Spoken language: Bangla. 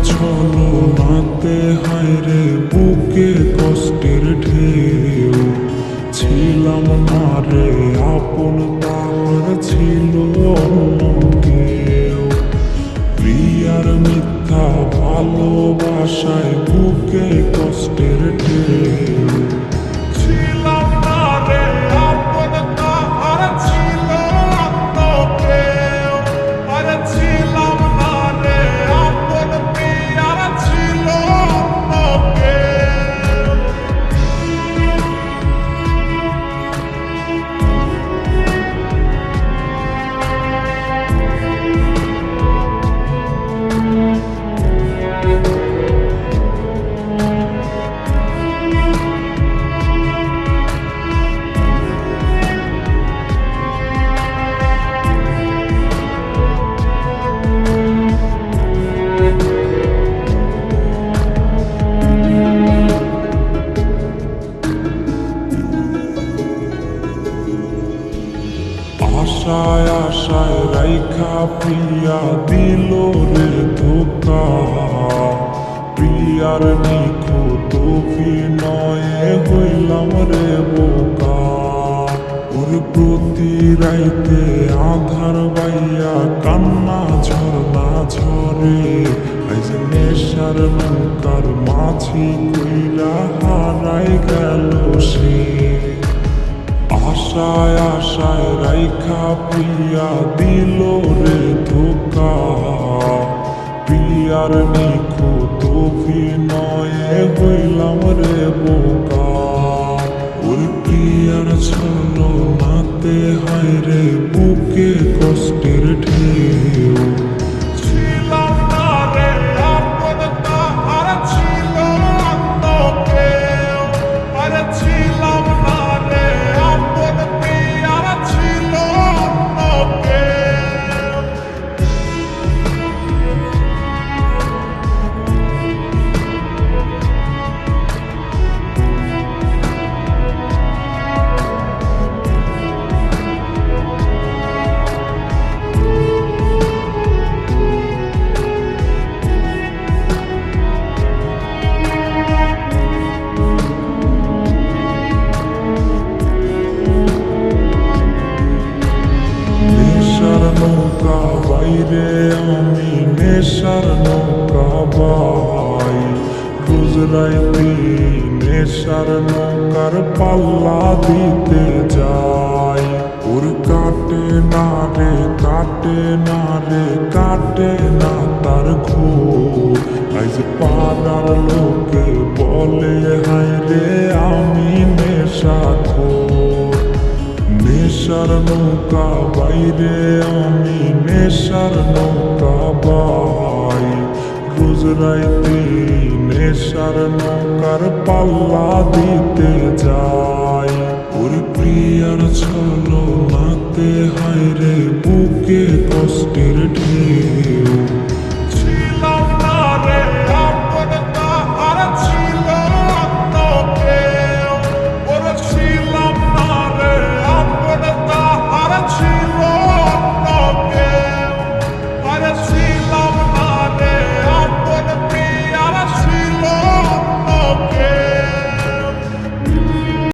ছলনাতে হায়রে বুকে কষ্টের ঢেউ। ছিলাম না রে আপন, তার ছিল অন্য কেউ। প্রিয়ার মিথ্যা ভালোবাসায় বুকে কষ্টের ঢেউ। ছিলাম না রে আপন, তার ছিল অন্য কেউ। আরে ছিলাম না রে আপন, প্রিয়ার ছিল অন্য কেউ। আশায় আশায় রাইখা প্রিয়া দিল রে ধোকা। প্রিয়ার নিখুঁত অভিনয়ে হইলাম রে বোকা। ওর প্রতি রাইতে আধার বাইয়া কান্না ঝরনা ঝরে। আজ নেশার নৌকার মাঝি কইরা হারাই গেল সে। আশায় আশায় রাইখা প্রিয়া দিল রে ধোকা। প্রিয়ার নিখুঁত অভিনয়ে হইলাম রে বোকা। ওই প্রিয়ার ছলনাতে হায়রে বুকে কষ্টের ঢেউ। ছিলাম না রে আপন, তার ছিল অন্য কেউ। আরে ছিলাম না রে আপন, প্রিয়ার ছিল অন্য কেউ। নেশার নৌকা বাইরে আমি নেশার নৌকা বাই। রোজ রাইতে নেশার নৌকার পাল্লা দিতে যাই। ওর কাটে না রে কাটে না রে কাটে না তার ঘোর। আজ পাড়ার লোকে বলে হায় রে আমি নেশাখোর। নেশার নৌকা বাইরে আমি নেশার নৌকা বাই। রোজ রাইতে নেশার নৌকার পাল্লা দিতে যাই। ওর প্রিয়ার ছলনাতে হায়রে বুকে কষ্টের ঢেউ।